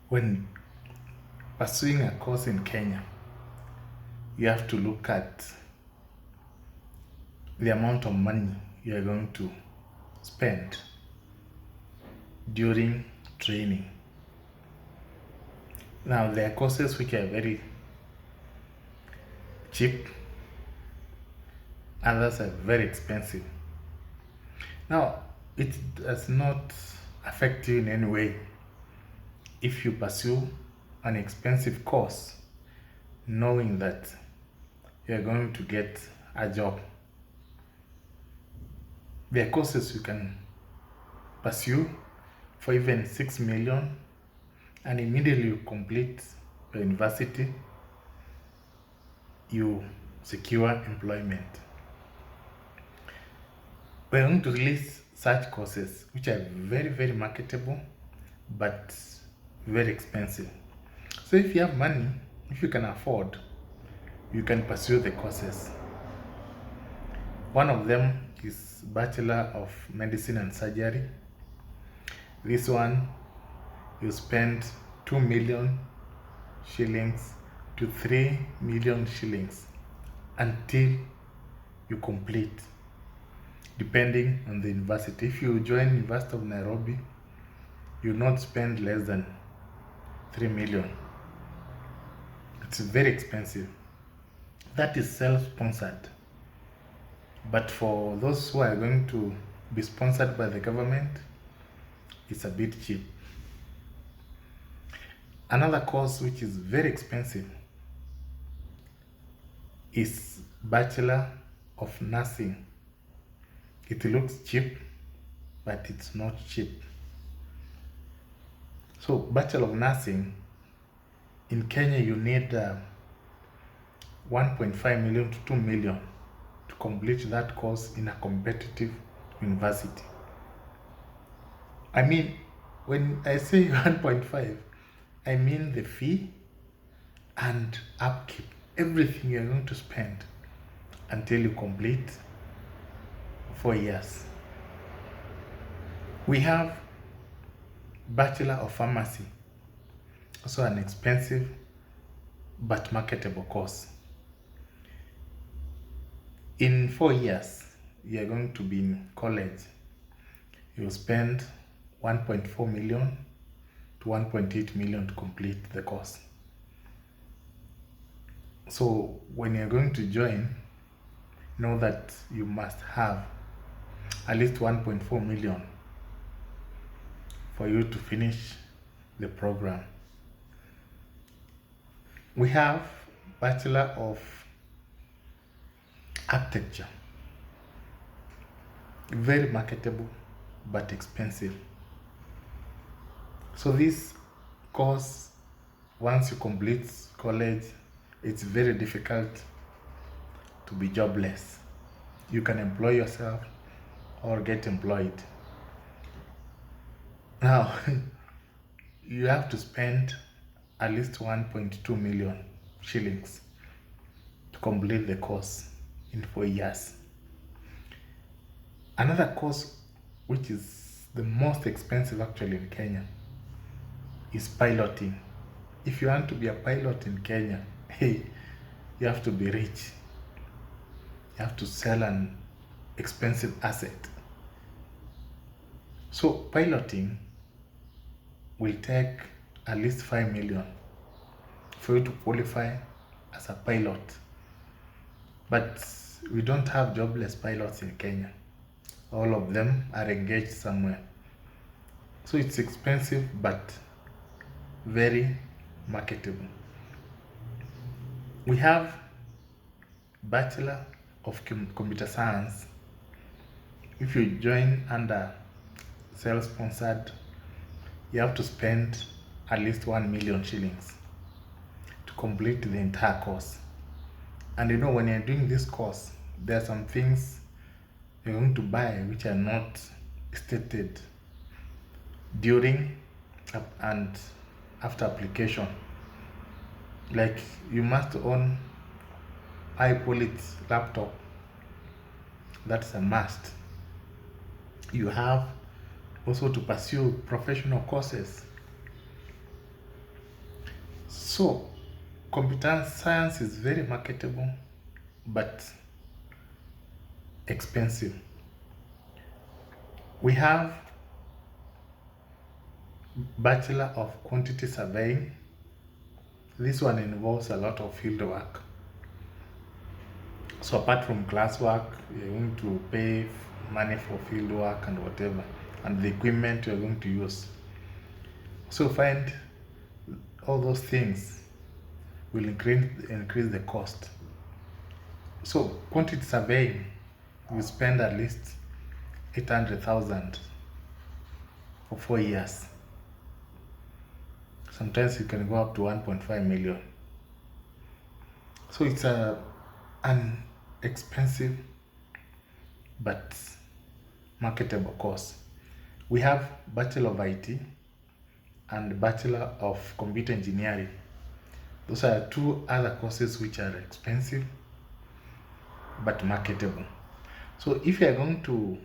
When pursuing a course in Kenya, you have to look at the amount of money you are going to spend during training. Now, there are courses which are very cheap, others are very expensive. Now, it does not affect you in any way if you pursue an expensive course knowing that you're going to get a job. There are courses you can pursue for even 6 million, and immediately you complete your university, you secure employment. We're going to release such courses which are very, very marketable but very expensive. So if you have money, if you can afford, you can pursue the courses. One of them is Bachelor of Medicine and Surgery. This one, you spend 2 million shillings to 3 million shillings until you complete, depending on the university. If you join University of Nairobi, you will not spend less than 3 million. It's very expensive. That is self-sponsored. But for those who are going to be sponsored by the government, it's a bit cheap. Another course which is very expensive is Bachelor of Nursing. It looks cheap, but it's not cheap. So Bachelor of Nursing, in Kenya you need 1.5 million to 2 million to complete that course in a competitive university. I mean, when I say 1.5, I mean the fee and upkeep, everything you're going to spend until you complete 4 years. We have Bachelor of Pharmacy, also an expensive but marketable course. In 4 years, you're going to be in college. You'll spend 1.4 million to 1.8 million to complete the course. So when you're going to join, know that you must have at least 1.4 million for you to finish the program. We have Bachelor of Architecture, very marketable but expensive. So this course, once you complete college, it's very difficult to be jobless. You can employ yourself or get employed. Now, you have to spend at least 1.2 million shillings to complete the course in 4 years. Another course, which is the most expensive actually in Kenya, is piloting. If you want to be a pilot in Kenya, hey, you have to be rich. You have to sell an expensive asset. So piloting will take at least 5 million for you to qualify as a pilot. But we don't have jobless pilots in Kenya. All of them are engaged somewhere. So it's expensive but very marketable. We have Bachelor of Computer Science. If you join under self-sponsored, you have to spend at least 1 million shillings to complete the entire course. And you know, when you're doing this course, there are some things you're going to buy which are not stated during and after application. Like, you must own high quality laptop. That's a must. You have also to pursue professional courses. So computer science is very marketable but expensive. We have Bachelor of Quantity Surveying. This one involves a lot of field work. So apart from classwork, you're going to pay money for field work and whatever, and the equipment you're going to use. So find all those things will increase the cost. So quantity surveying, you spend at least 800,000 for 4 years. Sometimes it can go up to 1.5 million. So it's an expensive but marketable course. We have Bachelor of IT and Bachelor of Computer Engineering. Those are two other courses which are expensive but marketable. So if you are going to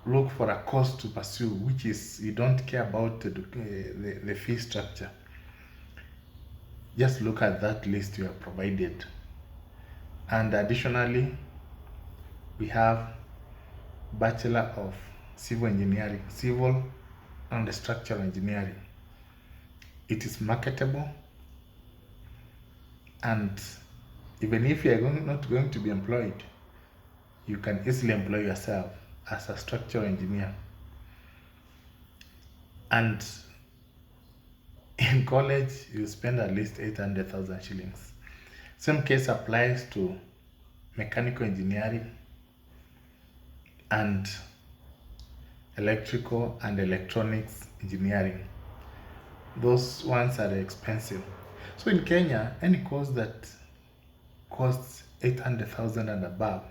look for a course to pursue, which is you don't care about the fee structure, just look at that list you have provided. And additionally, we have Bachelor of Civil Engineering, Civil and Structural Engineering. It is marketable, and even if you are not going to be employed, you can easily employ yourself as a structural engineer. And in college, you spend at least 800,000 shillings. Same case applies to mechanical engineering and electrical and electronics engineering. Those ones are expensive. So in Kenya, any course that costs 800,000 and above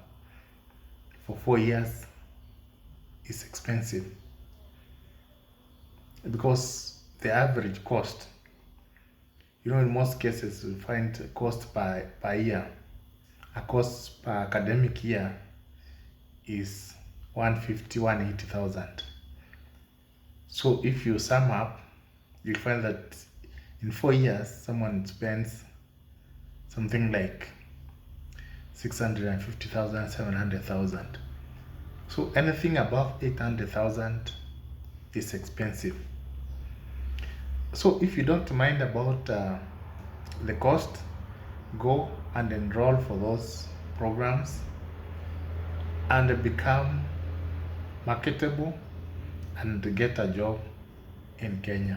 for 4 years is expensive, because the average cost, in most cases we find a cost per year, a cost per academic year is 180,000. So if you sum up, you find that in 4 years someone spends something like 650,000, 700,000. So anything above 800,000 is expensive. So if you don't mind about the cost, go and enroll for those programs and become marketable and get a job in Kenya.